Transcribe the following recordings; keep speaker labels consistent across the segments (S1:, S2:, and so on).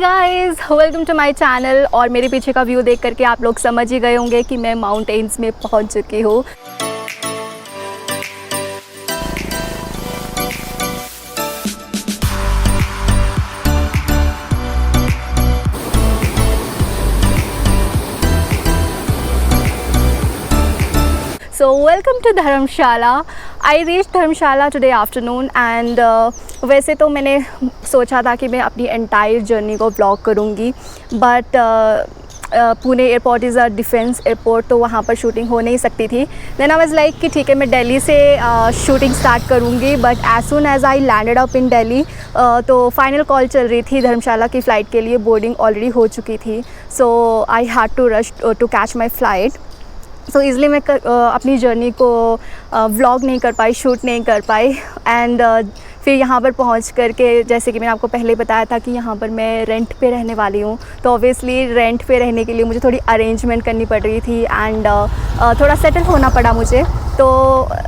S1: Guys, welcome to my channel. और मेरे पीछे का व्यू देख करके आप लोग समझ ही गए होंगे कि मैं माउंटेन्स में पहुंच चुकी हूँ। So welcome to Dharamshala. I reached Dharamshala today afternoon and वैसे तो मैंने सोचा था कि मैं अपनी एंटायर जर्नी को ब्लॉग करूँगी, but Pune airport is a defence airport, तो वहाँ पर शूटिंग हो नहीं सकती थी। देन आई वाज लाइक कि ठीक है, मैं दिल्ली से शूटिंग स्टार्ट करूँगी। But as soon as I landed up in Delhi, तो फाइनल कॉल चल रही थी धर्मशाला की फ़्लाइट के लिए, बोर्डिंग ऑलरेडी हो चुकी थी। So I had to rush to catch my flight. So इसलिए मैं अपनी जर्नी को व्लॉग नहीं कर पाई, शूट नहीं कर पाई। एंड फिर यहाँ पर पहुँच करके, जैसे कि मैंने आपको पहले बताया था कि यहाँ पर मैं रेंट पे रहने वाली हूँ, तो ऑब्वियसली रेंट पे रहने के लिए मुझे थोड़ी अरेंजमेंट करनी पड़ रही थी एंड थोड़ा सेटल होना पड़ा मुझे। तो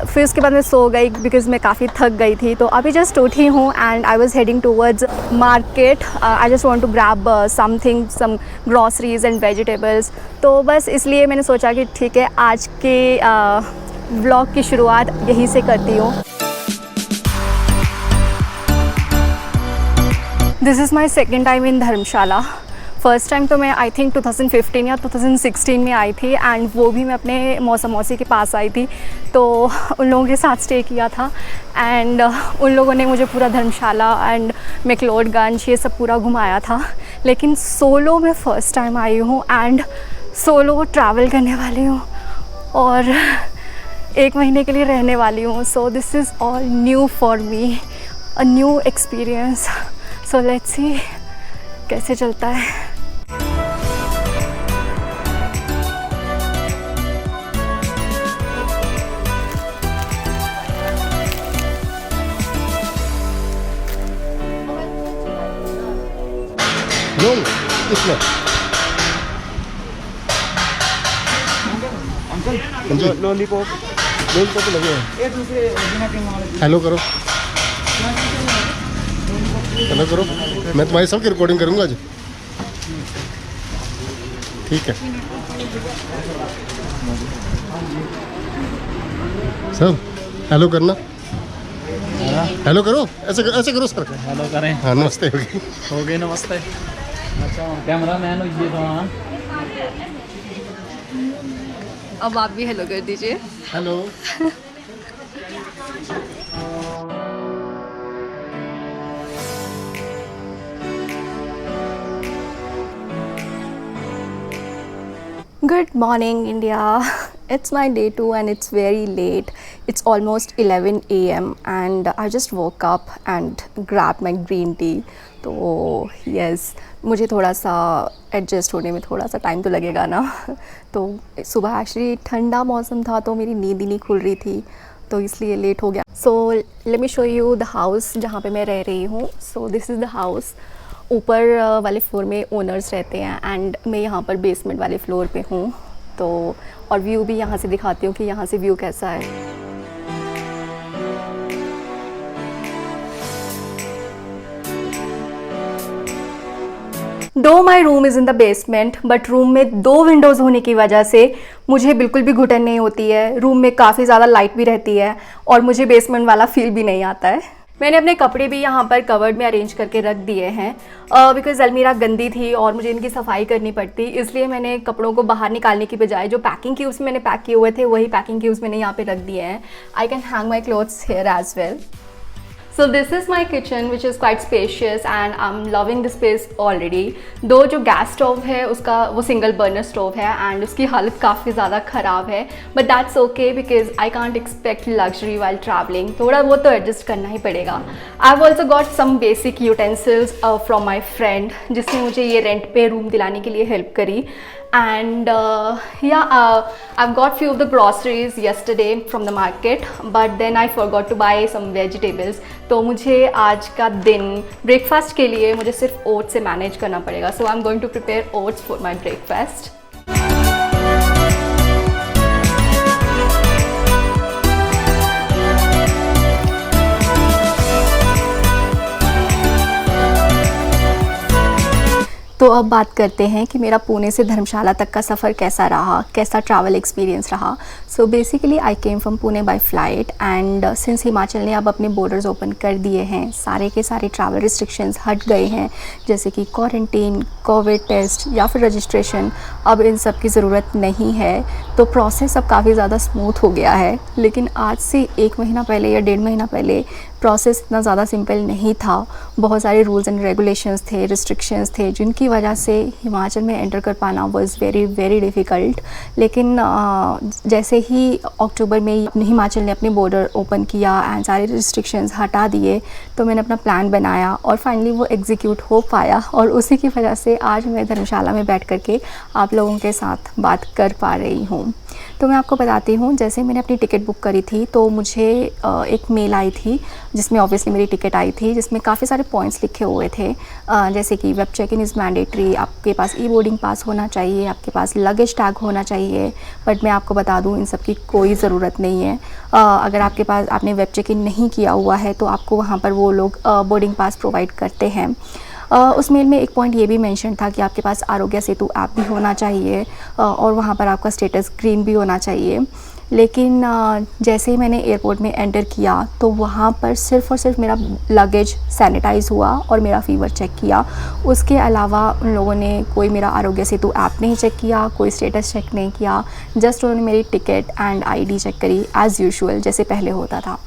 S1: फिर उसके बाद मैं सो गई बिकॉज़ मैं काफ़ी थक गई थी। तो अभी जस्ट उठी हूँ and I was heading towards market. I just want to grab something, some groceries and vegetables. तो बस इसलिए मैंने सोचा कि ठीक है, आज के व्लॉग की शुरुआत यहीं से करती हूँ। This is my second time in Dharamshala. First time तो मैं आई थिंक 2015 या 2016 में आई थी, एंड वो भी मैं अपने मौसा मौसी के पास आई थी, तो उन लोगों के साथ स्टे किया था। एंड उन लोगों ने मुझे पूरा धर्मशाला एंड मैक्लोडगंज ये सब पूरा घुमाया था। लेकिन सोलो में फ़र्स्ट टाइम आई हूँ एंड सोलो ट्रैवल करने वाली हूँ और 1 महीने के लिए रहने वाली हूँ। So this is all new for me, a new experience. So let's see कैसे चलता है।
S2: इसमें अंकल लॉलीपॉप लगे हैं। हेलो करो, हेलो करो। मैं तुम्हारी सबकी रिकॉर्डिंग करूंगा आज, ठीक है? सब हेलो करना, हेलो करो, ऐसे करो सर।
S3: हेलो करें।
S2: हाँ नमस्ते
S3: हो गई नमस्ते। अच्छा कैमरा मैन ये तो। हाँ
S1: अब आप भी हेलो कर दीजिए।
S2: Hello.
S1: Good morning, India. It's my day 2 and it's very late. It's almost 11 a.m. and I just woke up and grabbed my green tea. तो yes, मुझे थोड़ा सा एडजस्ट होने में थोड़ा सा टाइम तो लगेगा ना। तो सुबह एक्चुअली ठंडा मौसम था, तो मेरी नींद ही नहीं खुल रही थी, तो इसलिए लेट हो गया। So let me show you the house जहाँ पे मैं रह रही हूँ। So this is the house. ऊपर वाले फ्लोर में ओनर्स रहते हैं एंड मैं यहाँ पर बेसमेंट वाले फ्लोर पे हूँ। तो और व्यू भी यहाँ से दिखाती हूँ कि यहाँ से व्यू कैसा है। दो my room is in the basement, but room में 2 विंडोज़ होने की वजह से मुझे बिल्कुल भी घुटन नहीं होती है। रूम में काफ़ी ज़्यादा लाइट भी रहती है और मुझे बेसमेंट वाला फील भी नहीं आता है। मैंने अपने कपड़े भी यहाँ पर कवर्ड में अरेंज करके रख दिए हैं बिकॉज़ अलमीरा गंदी थी और मुझे इनकी सफाई करनी पड़ती, इसलिए मैंने कपड़ों को बाहर निकालने की बजाय जो पैकिंग क्यूब्स मैंने पैक किए हुए थे वही पैकिंग क्यूब्स मैंने यहाँ पे रख दिए हैं। I can hang my clothes here as well. So this is my kitchen which is quite spacious and I'm loving the space already. दो जो गैस स्टोव है उसका वो सिंगल बर्नर स्टोव है एंड उसकी हालत काफ़ी ज़्यादा ख़राब है, but that's okay because I can't expect luxury while travelling. थोड़ा वो तो एडजस्ट करना ही पड़ेगा। I have also got some basic utensils from my friend जिसने मुझे ये रेंट पे रूम दिलाने के लिए हेल्प करी। And I've got few of the groceries yesterday from the market, but then I forgot to buy some vegetables. तो मुझे आज का दिन ब्रेकफास्ट के लिए मुझे सिर्फ ओट्स से मैनेज करना पड़ेगा। So I'm going to prepare oats for my breakfast. तो अब बात करते हैं कि मेरा पुणे से धर्मशाला तक का सफ़र कैसा रहा, कैसा ट्रैवल एक्सपीरियंस रहा। So basically I came from Pune by flight and since Himachal ने अब अपने बॉर्डर्स ओपन कर दिए हैं, सारे के सारे ट्रैवल रिस्ट्रिक्शंस हट गए हैं, जैसे कि क्वारंटीन, कोविड टेस्ट या फिर रजिस्ट्रेशन, अब इन सब की ज़रूरत नहीं है। तो प्रोसेस अब काफ़ी ज़्यादा स्मूथ हो गया है। लेकिन आज से 1 महीना पहले या 1.5 महीना पहले प्रोसेस इतना ज़्यादा सिंपल नहीं था। बहुत सारे रूल्स एंड रेगुलेशंस थे, रिस्ट्रिक्शंस थे, जिनकी वजह से हिमाचल में एंटर कर पाना वाज वेरी वेरी डिफ़िकल्ट। लेकिन जैसे ही अक्टूबर में हिमाचल ने अपने बॉर्डर ओपन किया एंड सारे रिस्ट्रिक्शंस हटा दिए, तो मैंने अपना प्लान बनाया और फाइनली वो एग्जीक्यूट हो पाया। और उसी की वजह से आज मैं धर्मशाला में बैठ कर के आप लोगों के साथ बात कर पा रही हूँ। तो मैं आपको बताती हूँ, जैसे मैंने अपनी टिकट बुक करी थी तो मुझे एक मेल आई थी जिसमें ऑब्वियसली मेरी टिकट आई थी, जिसमें काफ़ी सारे पॉइंट्स लिखे हुए थे, जैसे कि web check in is mandatory, आपके पास ई बोर्डिंग पास होना चाहिए, आपके पास लगेज टैग होना चाहिए। बट मैं आपको बता दूँ, इन सब की कोई ज़रूरत नहीं है। अगर आपने वेब चेक इन नहीं किया हुआ है तो आपको वहाँ पर वो लोग बोर्डिंग पास प्रोवाइड करते हैं। उस मेल में एक पॉइंट ये भी मेंशन था कि आपके पास आरोग्य सेतु ऐप भी होना चाहिए और वहाँ पर आपका स्टेटस ग्रीन भी होना चाहिए। लेकिन जैसे ही मैंने एयरपोर्ट में एंटर किया तो वहाँ पर सिर्फ़ और सिर्फ मेरा लगेज सैनिटाइज़ हुआ और मेरा फ़ीवर चेक किया। उसके अलावा उन लोगों ने कोई मेरा आरोग्य सेतु ऐप नहीं चेक किया, कोई स्टेटस चेक नहीं किया। जस्ट उन्होंने मेरी टिकट एंड आईडी चेक करी एज़ यूजुअल, जैसे पहले होता था।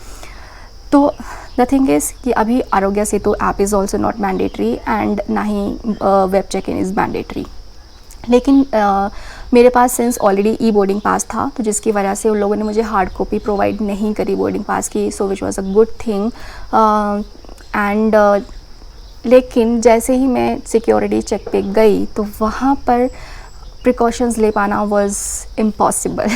S1: तो द थिंग इज़ कि अभी Aarogya Setu app is also not mandatory and ना ही web check in is mandatory. लेकिन मेरे पास since already e boarding pass था, तो जिसकी वजह से उन लोगों ने मुझे हार्ड कॉपी प्रोवाइड नहीं करी बोर्डिंग पास की, so which was a good thing. And लेकिन जैसे ही मैं सिक्योरिटी चेक पे गई तो वहाँ पर प्रिकॉशंस ले पाना वॉज़ इम्पॉसिबल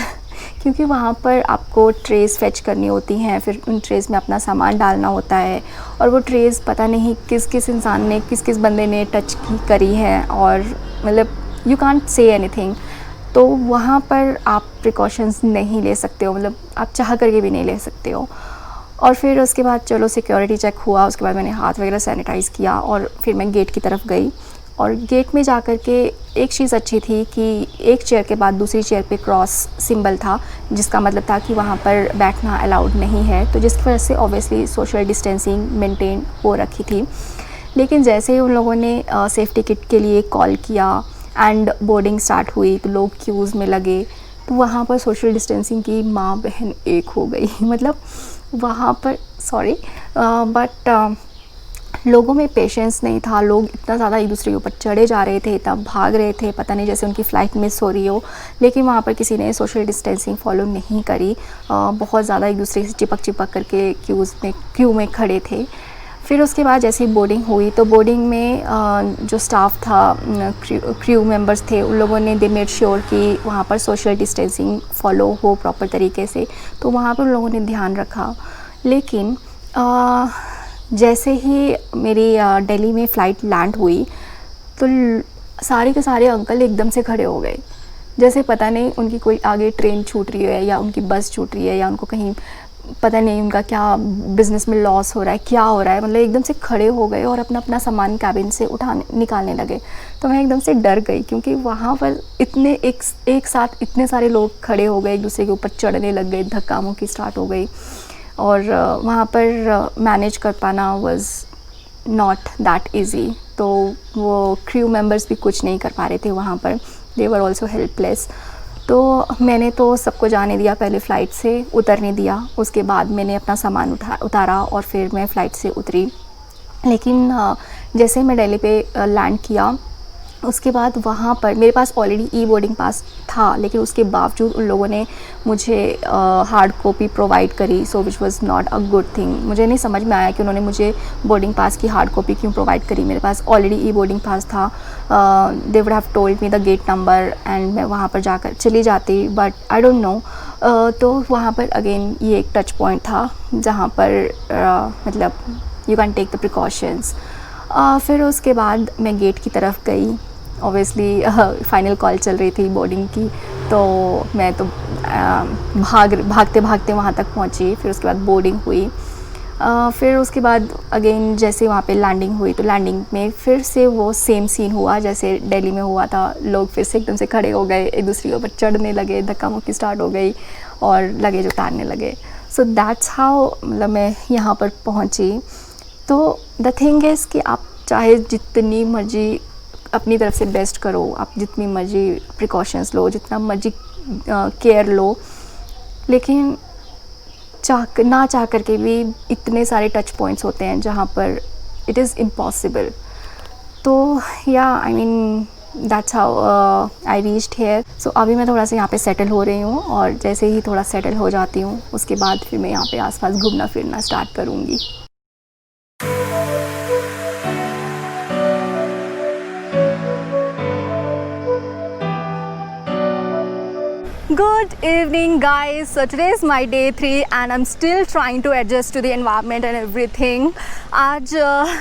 S1: क्योंकि वहाँ पर आपको ट्रेस फेच करनी होती हैं, फिर उन ट्रेस में अपना सामान डालना होता है और वो ट्रेस पता नहीं किस किस इंसान ने, किस किस बंदे ने टच करी है, और मतलब यू कांट से एनीथिंग। तो वहाँ पर आप प्रिकॉशंस नहीं ले सकते हो, मतलब आप चाह करके भी नहीं ले सकते हो। और फिर उसके बाद चलो सिक्योरिटी चेक हुआ, उसके बाद मैंने हाथ वगैरह सैनिटाइज़ किया और फिर मैं गेट की तरफ गई। और गेट में जाकर के एक चीज़ अच्छी थी कि एक चेयर के बाद दूसरी चेयर पे क्रॉस सिंबल था, जिसका मतलब था कि वहाँ पर बैठना अलाउड नहीं है, तो जिसकी वजह से ऑब्वियसली सोशल डिस्टेंसिंग मेंटेन हो रखी थी। लेकिन जैसे ही उन लोगों ने सेफ्टी किट के लिए कॉल किया एंड बोर्डिंग स्टार्ट हुई तो लोग क्यूज़ में लगे, तो वहाँ पर सोशल डिस्टेंसिंग की माँ बहन एक हो गई मतलब वहाँ पर बट लोगों में पेशेंस नहीं था। लोग इतना ज़्यादा एक दूसरे के ऊपर चढ़े जा रहे थे, इतना भाग रहे थे, पता नहीं जैसे उनकी फ़्लाइट मिस हो रही हो। लेकिन वहाँ पर किसी ने सोशल डिस्टेंसिंग फॉलो नहीं करी, बहुत ज़्यादा एक दूसरे से चिपक करके क्यू में खड़े थे। फिर उसके बाद जैसे ही बोर्डिंग हुई तो बोर्डिंग में जो स्टाफ था, क्रू मेंबर्स थे, उन लोगों ने दे मेड श्योर कि वहाँ पर सोशल डिस्टेंसिंग फॉलो हो प्रॉपर तरीके से, तो वहाँ पर उन लोगों ने ध्यान रखा। लेकिन जैसे ही मेरी दिल्ली में फ़्लाइट लैंड हुई तो सारे के सारे अंकल एकदम से खड़े हो गए, जैसे पता नहीं उनकी कोई आगे ट्रेन छूट रही है या उनकी बस छूट रही है या उनको कहीं पता नहीं उनका क्या बिज़नेस में लॉस हो रहा है, क्या हो रहा है। मतलब एकदम से खड़े हो गए और अपना सामान कैबिन से निकालने लगे। तो मैं एकदम से डर गई क्योंकि वहाँ पर इतने एक साथ इतने सारे लोग खड़े हो गए, एक दूसरे के ऊपर चढ़ने लग गए, धक्का मुक्की स्टार्ट हो गई और वहाँ पर मैनेज कर पाना वाज नॉट दैट इजी। तो वो क्रू मेंबर्स भी कुछ नहीं कर पा रहे थे वहाँ पर, दे वर ऑल्सो हेल्पलेस। तो मैंने तो सबको जाने दिया, पहले फ़्लाइट से उतरने दिया, उसके बाद मैंने अपना सामान उतारा और फिर मैं फ़्लाइट से उतरी। लेकिन जैसे मैं दिल्ली पे लैंड किया उसके बाद वहाँ पर मेरे पास ऑलरेडी ई बोर्डिंग पास था, लेकिन उसके बावजूद उन लोगों ने मुझे हार्ड कॉपी प्रोवाइड करी, so which was not a good thing. मुझे नहीं समझ में आया कि उन्होंने मुझे बोर्डिंग पास की हार्ड कॉपी क्यों प्रोवाइड करी। मेरे पास ऑलरेडी ई बोर्डिंग पास था। They would have told me the gate number and मैं वहाँ पर जाकर चली जाती, बट आई डोंट नो। तो वहाँ पर अगेन ये एक टच पॉइंट था जहाँ पर मतलब you can take the precautions. फिर उसके बाद मैं गेट की तरफ गई। ऑब्वियसली फाइनल कॉल चल रही थी बोर्डिंग की, तो मैं तो भागते भागते वहाँ तक पहुँची। फिर उसके बाद बोर्डिंग हुई। फिर उसके बाद अगेन जैसे वहाँ पे लैंडिंग हुई तो लैंडिंग में फिर से वो सेम सीन हुआ जैसे दिल्ली में हुआ था। लोग फिर से एकदम से खड़े हो गए, एक दूसरे के ऊपर चढ़ने लगे, धक्का मुक्की स्टार्ट हो गई और लगेज उतारने लगे। सो दैट्स हाउ मतलब मैं यहाँ पर पहुँची। तो द थिंग इज़ कि आप चाहे जितनी मर्जी अपनी तरफ से बेस्ट करो, आप जितनी मर्जी प्रिकॉशंस लो, जितना मर्जी केयर लो, लेकिन ना चाह करके भी इतने सारे टच पॉइंट्स होते हैं जहाँ पर इट इज़ इम्पॉसिबल। तो या I mean that's how I reached here. So अभी मैं थोड़ा सा यहाँ पे सेटल हो रही हूँ और जैसे ही थोड़ा सेटल हो जाती हूँ उसके बाद फिर मैं यहाँ पे आसपास घूमना फिरना स्टार्ट करूँगी। Good evening guys, so today is my day 3 and I'm still trying to adjust to the environment and everything. आज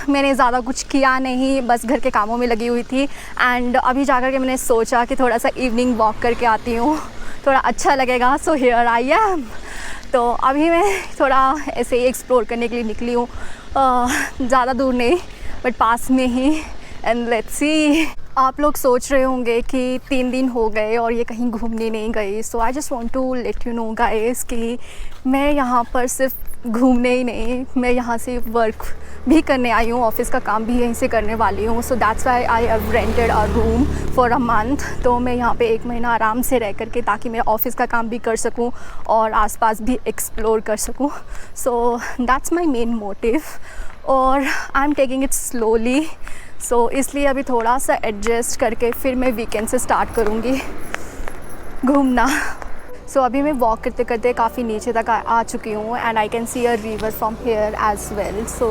S1: मैंने ज़्यादा कुछ किया नहीं, बस घर के कामों में लगी हुई थी एंड अभी जाकर के मैंने सोचा कि थोड़ा सा इवनिंग वॉक करके आती हूँ, थोड़ा अच्छा लगेगा। So here I am. तो अभी मैं थोड़ा ऐसे ही एक्सप्लोर करने के लिए निकली हूँ, ज़्यादा दूर नहीं बट पास में ही। And let's see. आप लोग सोच रहे होंगे कि 3 दिन हो गए और ये कहीं घूमने नहीं गई। So I just want to let you know guys कि मैं यहाँ पर सिर्फ घूमने ही नहीं, मैं यहाँ से वर्क भी करने आई हूँ, ऑफिस का काम भी यहीं से करने वाली हूँ। So that's why I have rented a room for a month. तो मैं यहाँ पे 1 महीना आराम से रह करके ताकि मेरा ऑफिस का काम भी कर सकूँ और आसपास भी एक्सप्लोर कर सकूँ। So that's my main motive और I am taking it slowly. So इसलिए अभी थोड़ा सा एडजस्ट करके फिर मैं वीकेंड से स्टार्ट करूँगी घूमना। सो अभी मैं वॉक करते करते काफ़ी नीचे तक आ चुकी हूँ and I can see a river from here as well. So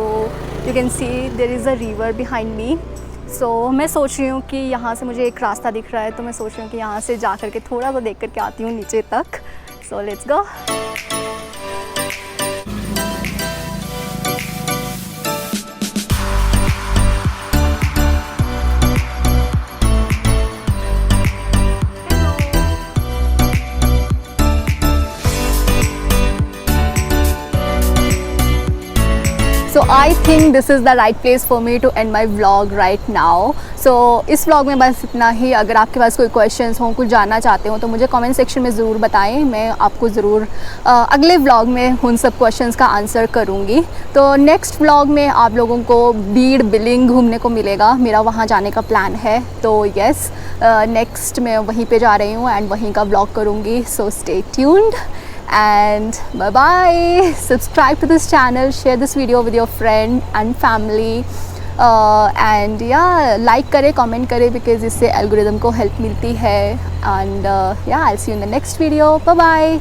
S1: you can see there is a river behind me. So मैं सोच रही हूँ कि यहाँ से मुझे एक रास्ता दिख रहा है, तो मैं सोच रही हूँ कि यहाँ से जा कर के थोड़ा सा देख कर के आती हूँ नीचे तक। So let's go. So I think this is the right place for me to end my vlog right now. So इस vlog में बस इतना ही। अगर आपके पास कोई questions हों, कुछ जानना चाहते हो तो मुझे comment section में ज़रूर बताएं, मैं आपको ज़रूर अगले vlog में उन सब questions का आंसर करूँगी। तो next vlog में आप लोगों को बीड़ बिलिंग घूमने को मिलेगा, मेरा वहाँ जाने का प्लान है। तो yes, next मैं वहीं पे जा रही हूँ एंड वहीं का vlog करूँगी। So stay tuned. And bye bye. Subscribe to this channel, share this video with your friend and family, and yeah, like करें, comment करें, because इससे algorithm को help मिलती है। And yeah, I'll see you in the next video. Bye bye.